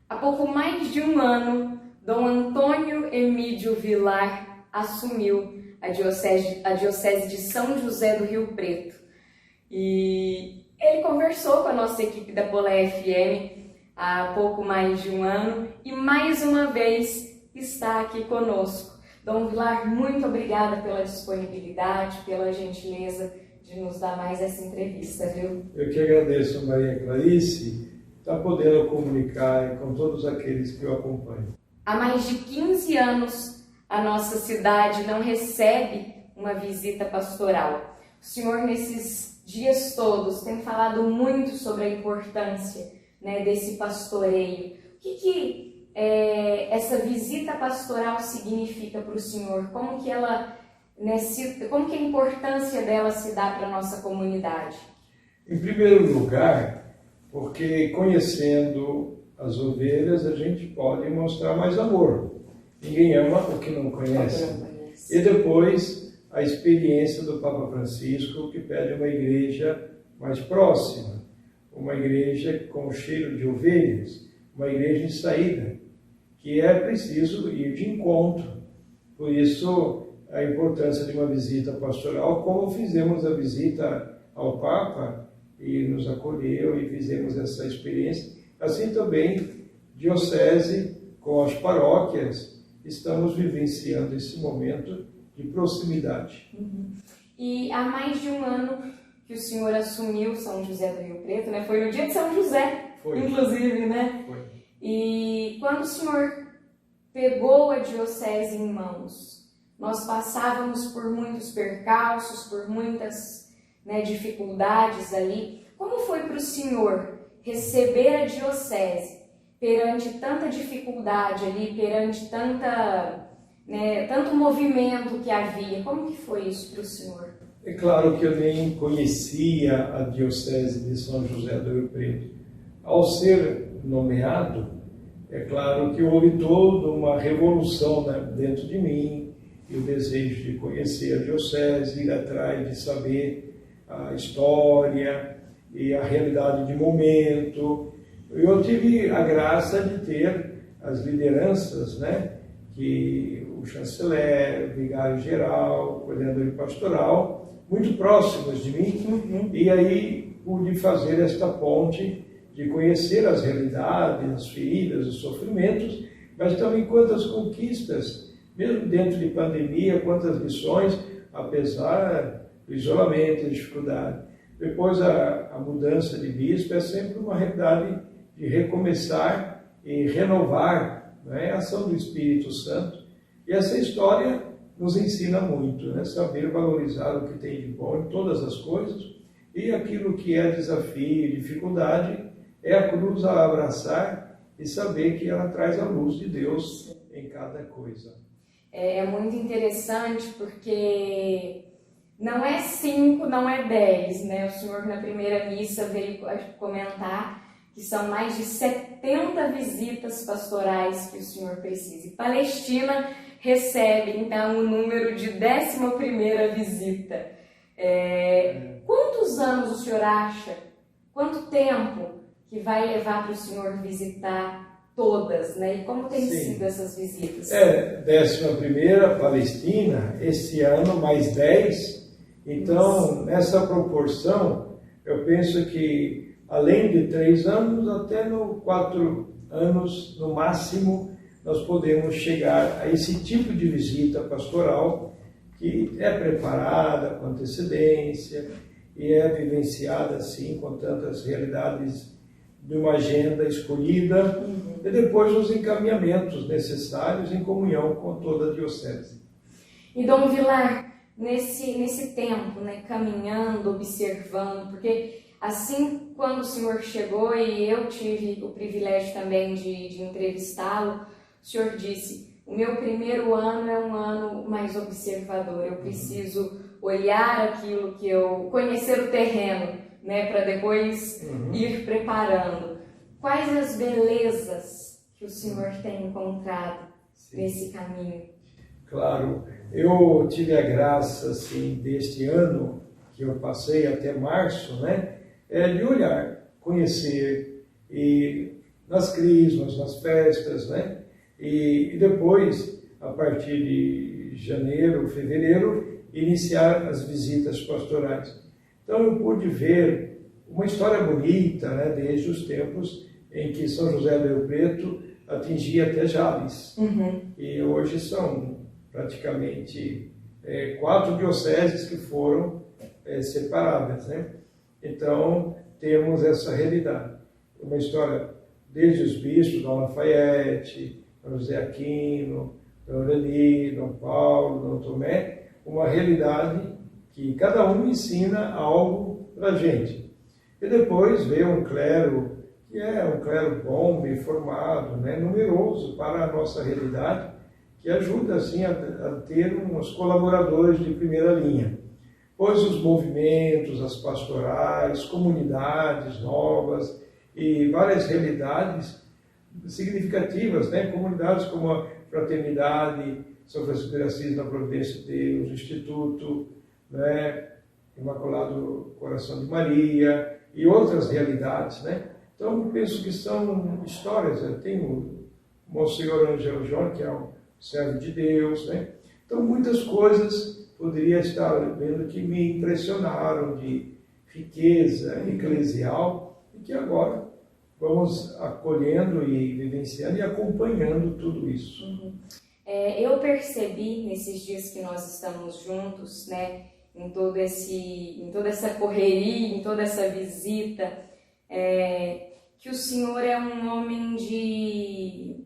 Há pouco mais de um ano, Dom Antônio Emídio Vilar assumiu a Diocese de São José do Rio Preto. E ele conversou com a nossa equipe da Pola FM há pouco mais de um ano e mais uma vez está aqui conosco. Dom Vilar, muito obrigada pela disponibilidade, pela gentileza de nos dar mais essa entrevista, viu? Eu que agradeço, Maria Clarice, estar podendo comunicar com todos aqueles que o acompanham. Há mais de 15 anos, a nossa cidade não recebe uma visita pastoral. O senhor, nesses dias todos, tem falado muito sobre a importância, né, desse pastoreio. O que essa visita pastoral significa para o senhor? Como que ela, como que a importância dela se dá para a nossa comunidade? Em primeiro lugar, porque conhecendo as ovelhas a gente pode mostrar mais amor. Ninguém ama o que não conhece. E depois a experiência do Papa Francisco, que pede uma igreja mais próxima, uma igreja com cheiro de ovelhas, uma igreja em saída, que é preciso ir de encontro. Por isso a importância de uma visita pastoral, como fizemos a visita ao Papa, e nos acolheu e fizemos essa experiência. Assim também, diocese com as paróquias, estamos vivenciando esse momento de proximidade. E há mais de um ano que o senhor assumiu São José do Rio Preto, né? Foi no dia de São José, inclusive, né? Foi. E quando o senhor pegou a diocese em mãos, nós passávamos por muitos percalços, por muitas dificuldades ali. Como foi para o senhor receber a diocese perante tanta dificuldade ali, perante tanto movimento que havia? Como que foi isso para o senhor? É claro que eu nem conhecia a diocese de São José do Rio Preto. Ao ser nomeado, é claro que houve toda uma revolução dentro de mim, e o desejo de conhecer a diocese, ir atrás de saber a história e a realidade de momento. Eu tive a graça de ter as lideranças, que o chanceler, o vigário-geral, o coordenador pastoral, muito próximos de mim, e aí pude fazer esta ponte de conhecer as realidades, as feridas, os sofrimentos, mas também quantas conquistas, mesmo dentro de pandemia, quantas lições, apesar do isolamento, da dificuldade. Depois a mudança de bispo é sempre uma realidade de recomeçar e renovar, a ação do Espírito Santo. E essa história nos ensina muito, saber valorizar o que tem de bom em todas as coisas, e aquilo que é desafio, dificuldade, é a cruz a abraçar e saber que ela traz a luz de Deus em cada coisa. É muito interessante porque não é 5, não é 10, O senhor na primeira missa veio comentar que são mais de 70 visitas pastorais que o senhor precisa. E Palestina recebe, então, o número de 11ª visita. Quantos anos o senhor acha, quanto tempo que vai levar para o senhor visitar todas, E como tem sido essas visitas? 11ª Palestina, esse ano mais 10. Então, nessa proporção, eu penso que além de 3 anos, até 4 anos no máximo, nós podemos chegar a esse tipo de visita pastoral que é preparada com antecedência e é vivenciada assim com tantas realidades de uma agenda escolhida, e depois os encaminhamentos necessários em comunhão com toda a diocese. E Dom Vilar, nesse tempo, caminhando, observando, porque assim quando o senhor chegou e eu tive o privilégio também de entrevistá-lo, o senhor disse: o meu primeiro ano é um ano mais observador, eu preciso olhar aquilo que eu... conhecer o terreno, para depois ir preparando. Quais as belezas que o senhor tem encontrado nesse caminho? Claro, eu tive a graça, deste ano, que eu passei até março, de olhar, conhecer e nas crismas, nas festas, né? E depois, a partir de janeiro, fevereiro, iniciar as visitas pastorais. Então eu pude ver uma história bonita, né, desde os tempos em que São José do Rio Preto atingia até Jales. E hoje são praticamente 4 dioceses que foram separadas, né? Então temos essa realidade. Uma história desde os bispos, Dom Lafayette, Dom José Aquino, Dom Reni, Dom Paulo, Dom Tomé, uma realidade que cada um ensina algo para a gente. E depois veio um clero, que é um clero bom, bem formado, né, numeroso para a nossa realidade, que ajuda assim a ter uns colaboradores de primeira linha. Pois os movimentos, as pastorais, comunidades novas e várias realidades significativas, né, comunidades como a Fraternidade, São Francisco de Assis na Providência de Deus, o Instituto, né, Imaculado Coração de Maria e outras realidades, né? Então, eu penso que são histórias. Tem o Monsenhor Ângelo João, que é um servo de Deus, né? Então, muitas coisas poderia estar vendo que me impressionaram de riqueza eclesial e que agora vamos acolhendo e vivenciando e acompanhando tudo isso. Eu percebi nesses dias que nós estamos juntos, né, em toda essa correria, em toda essa visita, que o Senhor é um homem de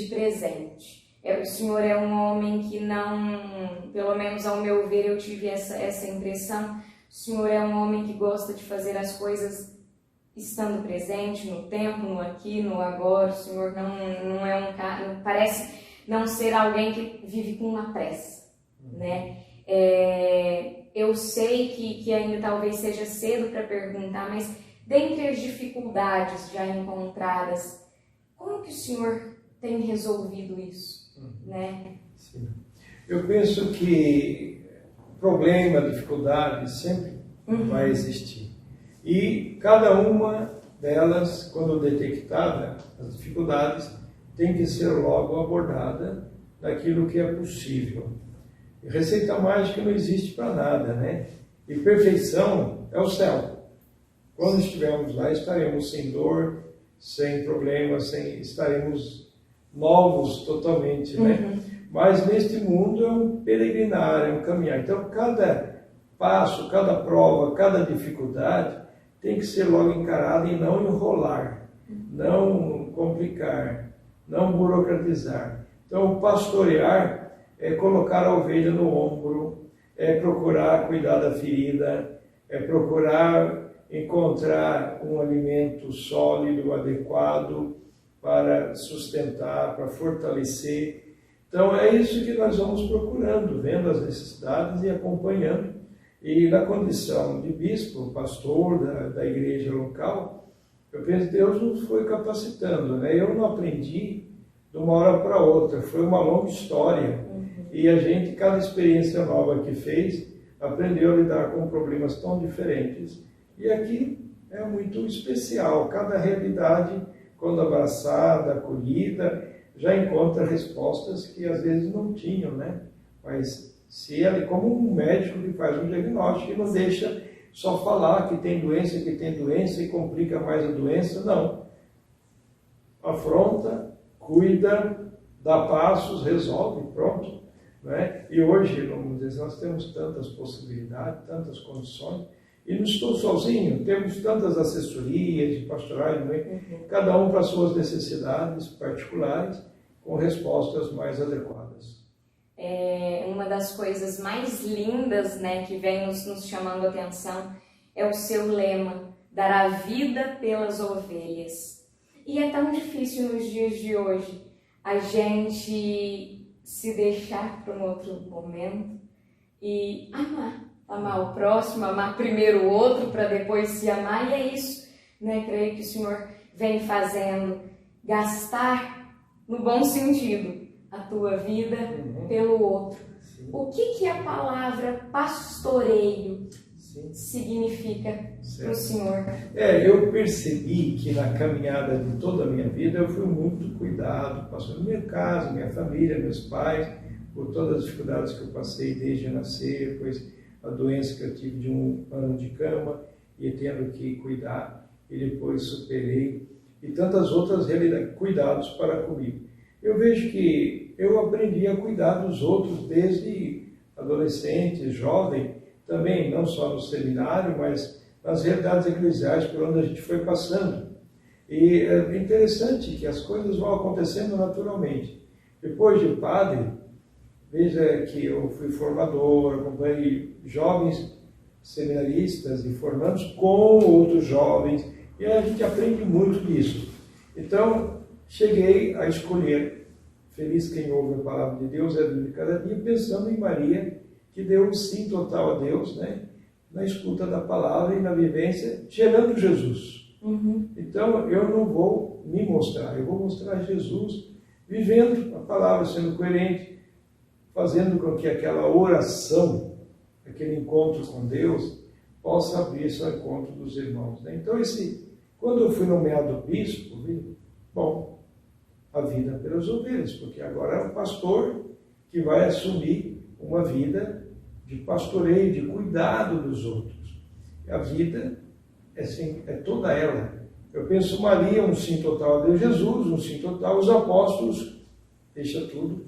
presente. O Senhor é um homem que não, pelo menos ao meu ver, eu tive essa impressão. O Senhor é um homem que gosta de fazer as coisas estando presente no tempo, no aqui, no agora. O Senhor não é um cara, parece não ser alguém que vive com uma pressa, né? Eu sei que ainda talvez seja cedo para perguntar, mas dentre as dificuldades já encontradas, como que o Senhor tem resolvido isso, né? Sim. Eu penso que problema, dificuldade sempre vai existir. E cada uma delas, quando detectada, as dificuldades, tem que ser logo abordada daquilo que é possível. E receita mágica não existe para nada, né? E perfeição é o céu. Quando estivermos lá, estaremos sem dor, sem problemas, estaremos novos totalmente, né? Mas neste mundo é um peregrinar, é um caminhar. Então, cada passo, cada prova, cada dificuldade tem que ser logo encarada e não enrolar, não complicar, não burocratizar. Então, pastorear é colocar a ovelha no ombro, é procurar cuidar da ferida, é procurar encontrar um alimento sólido, adequado para sustentar, para fortalecer. Então, é isso que nós vamos procurando, vendo as necessidades e acompanhando. E na condição de bispo, pastor da igreja local, eu penso que Deus nos foi capacitando, né? Eu não aprendi de uma hora para outra, foi uma longa história. E a gente, cada experiência nova que fez, aprendeu a lidar com problemas tão diferentes. E aqui é muito especial, cada realidade, quando abraçada, acolhida, já encontra respostas que às vezes não tinham, né? Mas se ele, como um médico que faz um diagnóstico e não deixa só falar que tem doença e complica mais a doença, não. Afronta, cuida, dá passos, resolve, pronto. Né? E hoje, vamos dizer, nós temos tantas possibilidades, tantas condições, e não estou sozinho, temos tantas assessorias de pastorais, cada um para suas necessidades particulares, com respostas mais adequadas. Uma das coisas mais lindas, né, que vem nos chamando a atenção é o seu lema, dar a vida pelas ovelhas. E é tão difícil nos dias de hoje a gente se deixar para um outro momento e amar o próximo, amar primeiro o outro para depois se amar, e é isso, né? Creio que o Senhor vem fazendo, gastar no bom sentido a tua vida pelo outro. Sim. O que é a palavra pastoreio significa para o senhor? Eu percebi que na caminhada de toda a minha vida eu fui muito cuidado, passando minha casa, minha família, meus pais, por todas as dificuldades que eu passei desde nascer, pois a doença que eu tive de 1 ano de cama e tendo que cuidar, e depois superei, e tantas outras cuidados para comigo. Eu vejo que eu aprendi a cuidar dos outros desde adolescente, jovem, também não só no seminário, mas nas realidades eclesiais por onde a gente foi passando. E é interessante que as coisas vão acontecendo naturalmente. Depois de padre, veja que eu fui formador, acompanhei jovens seminaristas e formandos com outros jovens, e a gente aprende muito disso. Então, cheguei a escolher, feliz quem ouve a palavra de Deus, é de cada dia, pensando em Maria, que deu um sim total a Deus, né? Na escuta da palavra e na vivência, gerando Jesus. Então, eu não vou me mostrar, eu vou mostrar Jesus, vivendo a palavra, sendo coerente, fazendo com que aquela oração, aquele encontro com Deus, possa abrir esse encontro dos irmãos. Né? Então, quando eu fui nomeado bispo, bom, a vida pelas ovelhas, porque agora é o pastor que vai assumir uma vida de pastoreio, de cuidado dos outros. A vida é toda ela. Eu penso Maria, um sim total a Deus, Jesus, um sim total, os apóstolos, deixa tudo.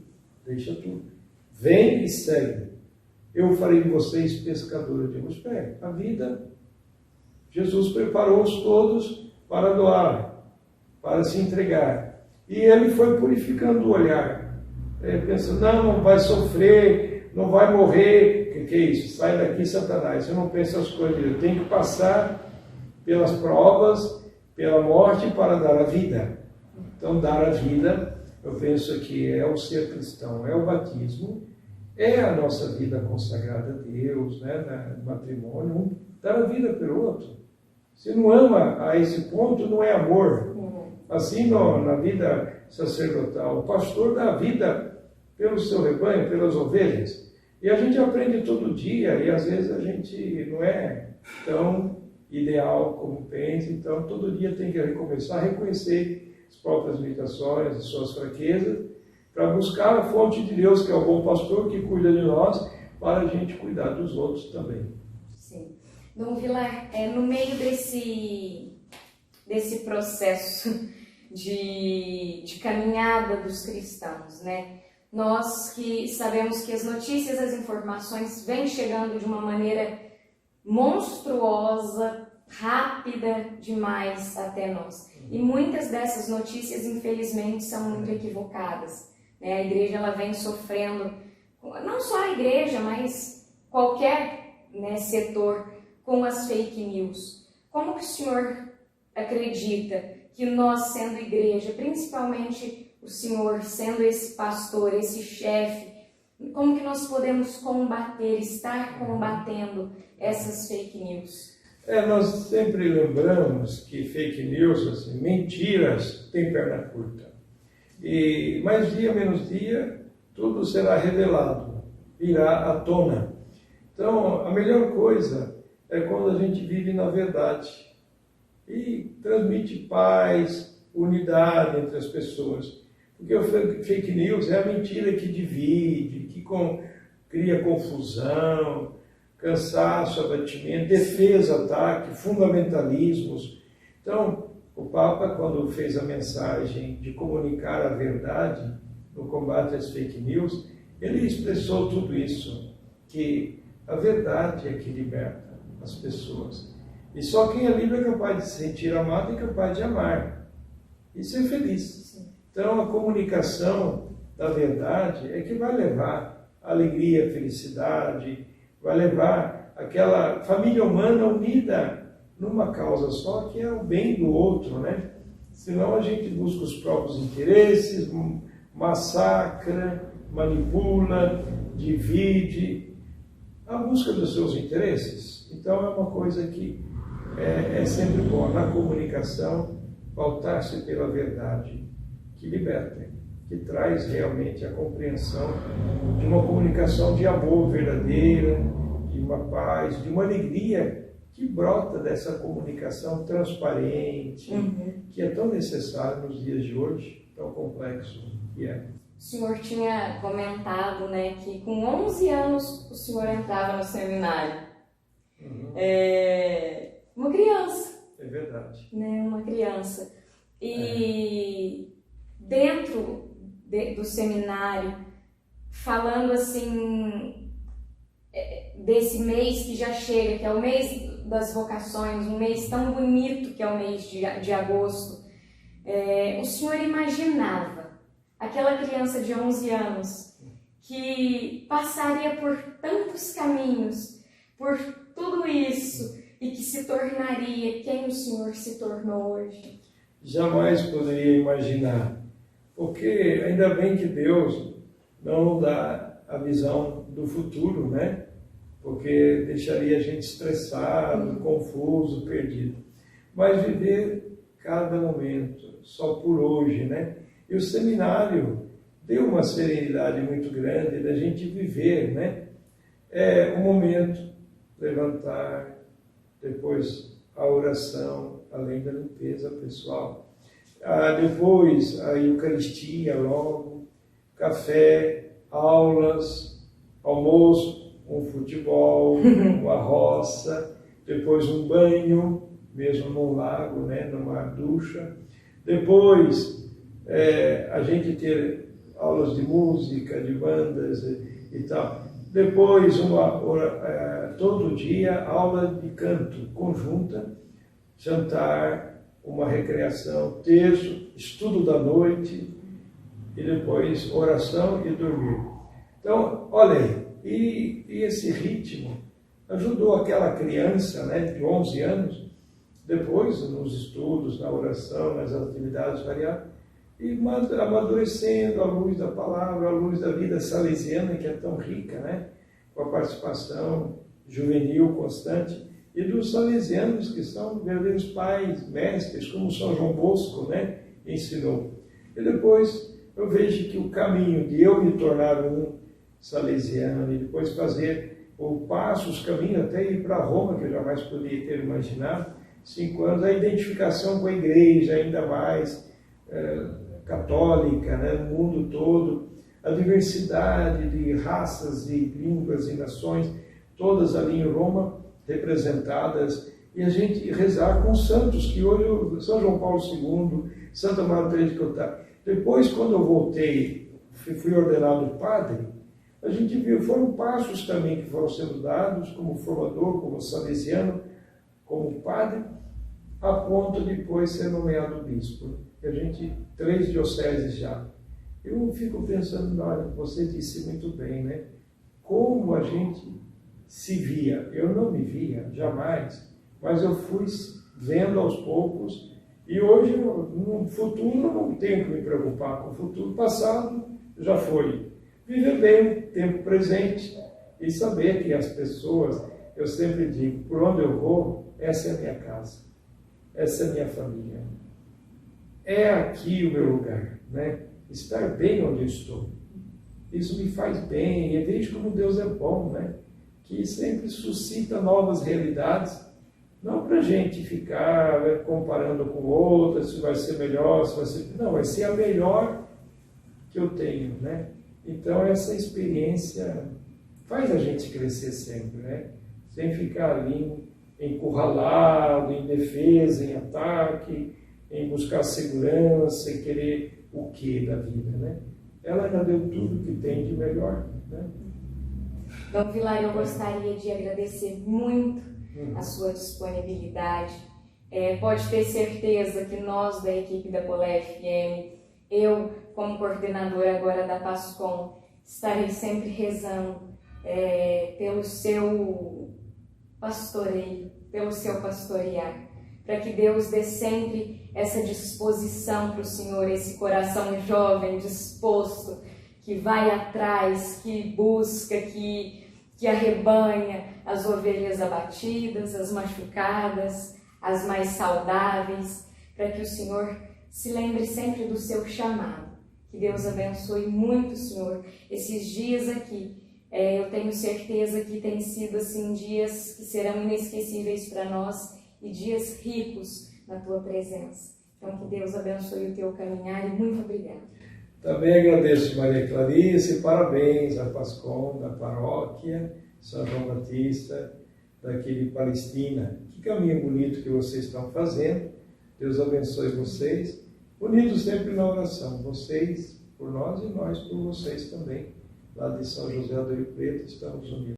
Vem e segue. Eu farei de vocês pescadores de homens. A vida, Jesus preparou-os todos para doar, para se entregar. E ele foi purificando o olhar. Pensando, não vai sofrer, não vai morrer. O que é isso? Sai daqui, Satanás. Eu não penso as coisas. Eu tenho que passar pelas provas, pela morte para dar a vida. Então, dar a vida, eu penso que é o ser cristão, é o batismo, é a nossa vida consagrada a Deus, né, no matrimônio, dar a vida pelo outro. Se não ama a esse ponto, não é amor. Assim, na vida sacerdotal, o pastor dá a vida pelo seu rebanho, pelas ovelhas. E a gente aprende todo dia, e às vezes a gente não é tão ideal como pensa, então todo dia tem que recomeçar a reconhecer as próprias limitações, as suas fraquezas, para buscar a fonte de Deus, que é o bom pastor que cuida de nós, para a gente cuidar dos outros também. Sim. Dom Vilar, no meio desse processo de caminhada dos cristãos, né? Nós que sabemos que as notícias, as informações vêm chegando de uma maneira monstruosa, rápida demais até nós. E muitas dessas notícias, infelizmente, são muito equivocadas. Né? A igreja ela vem sofrendo, não só a igreja, mas qualquer setor, com as fake news. Como que o senhor acredita que nós, sendo igreja, principalmente o senhor sendo esse pastor, esse chefe, como que nós podemos estar combatendo essas fake news? Nós sempre lembramos que fake news, assim, mentiras, tem perna curta. E mais dia, menos dia, tudo será revelado, irá à tona. Então, a melhor coisa é quando a gente vive na verdade e transmite paz, unidade entre as pessoas. Porque o fake news é a mentira que divide, que cria confusão, cansaço, abatimento, defesa, ataque, fundamentalismos. Então, o Papa, quando fez a mensagem de comunicar a verdade no combate às fake news, ele expressou tudo isso, que a verdade é que liberta as pessoas. E só quem é livre é capaz de se sentir amado e capaz de amar e ser feliz. Então, a comunicação da verdade é que vai levar alegria, felicidade, vai levar aquela família humana unida numa causa só, que é o bem do outro, né? Senão a gente busca os próprios interesses, massacra, manipula, divide, a busca dos seus interesses. Então é uma coisa que é sempre bom, na comunicação, pautar-se pela verdade, que liberta, que traz realmente a compreensão de uma comunicação de amor verdadeira, de uma paz, de uma alegria que brota dessa comunicação transparente, que é tão necessária nos dias de hoje, tão complexo que é. O senhor tinha comentado, né, que com 11 anos o senhor entrava no seminário. Uma criança. É verdade. Né, uma criança. E dentro do seminário, falando assim, desse mês que já chega, que é o mês das vocações, um mês tão bonito que é o mês de agosto, o senhor imaginava aquela criança de 11 anos que passaria por tantos caminhos, por tudo isso, e que se tornaria quem o senhor se tornou hoje? Jamais poderia imaginar, porque ainda bem que Deus não dá a visão do futuro, né? Porque deixaria a gente estressado, confuso, perdido. Mas viver cada momento, só por hoje, né? E o seminário deu uma serenidade muito grande da gente viver, né? O momento, levantar, depois a oração, além da limpeza pessoal. Depois a Eucaristia logo, café, aulas, almoço, um futebol, uma roça, depois um banho, mesmo num lago, né, numa ducha. Depois a gente ter aulas de música, de bandas e tal. Depois, todo dia, aula de canto conjunta, jantar, uma recreação, terço, estudo da noite, e depois oração e dormir. Então, olha aí, e esse ritmo ajudou aquela criança, né, de 11 anos, depois nos estudos, na oração, nas atividades variadas, e amadurecendo à luz da palavra, à luz da vida salesiana, que é tão rica, né? Com a participação juvenil constante, e dos salesianos, que são verdadeiros pais, mestres, como São João Bosco, né? Ensinou. E depois eu vejo que o caminho de eu me tornar um salesiano, e depois fazer os caminhos até ir para Roma, que eu jamais poderia ter imaginado, 5 anos, a identificação com a igreja, ainda mais católica, né, no mundo todo, a diversidade de raças e línguas e nações, todas ali em Roma representadas, e a gente rezar com os santos, que hoje São João Paulo II, Santa Maria Teresa de Calcutá. Depois, quando eu voltei, fui ordenado padre, a gente viu, foram passos também que foram sendo dados como formador, como salesiano, como padre, a ponto de depois ser nomeado bispo. A gente, 3 dioceses já. Eu fico pensando, olha, você disse muito bem, né? Como a gente se via. Eu não me via, jamais, mas eu fui vendo aos poucos, e hoje, no futuro, não tenho que me preocupar com o futuro. Passado já foi. Viver bem o tempo presente e saber que as pessoas, eu sempre digo, por onde eu vou, essa é a minha casa, essa é a minha família. É aqui o meu lugar, né? Estar bem onde eu estou. Isso me faz bem, e vejo como Deus é bom, né? Que sempre suscita novas realidades, não para a gente ficar comparando com outras, se vai ser melhor, se vai ser... Não, vai ser a melhor que eu tenho, né? Então essa experiência faz a gente crescer sempre, né? Sem ficar ali encurralado, em defesa, em ataque, em buscar segurança e querer o que da vida, né? Ela já deu tudo que tem de melhor, né? Dom Vilar, eu gostaria de agradecer muito a sua disponibilidade. Pode ter certeza que nós da equipe da Polé FM, eu como coordenadora agora da PASCOM, estarei sempre rezando pelo seu pastoreio, pelo seu pastorear, para que Deus dê sempre essa disposição para o Senhor, esse coração jovem, disposto, que vai atrás, que busca, que arrebanha as ovelhas abatidas, as machucadas, as mais saudáveis, para que o Senhor se lembre sempre do seu chamado. Que Deus abençoe muito, Senhor, esses dias aqui, Eu tenho certeza que tem sido assim dias que serão inesquecíveis para nós e dias ricos na tua presença. Então, que Deus abençoe o teu caminhar e muito obrigada. Também agradeço, Maria Clarice, parabéns à Pascom da paróquia São João Batista, daqui de Palestina. Que caminho bonito que vocês estão fazendo. Deus abençoe vocês. Unidos sempre na oração, vocês por nós e nós por vocês também. Lá de São José do Rio Preto estamos unidos.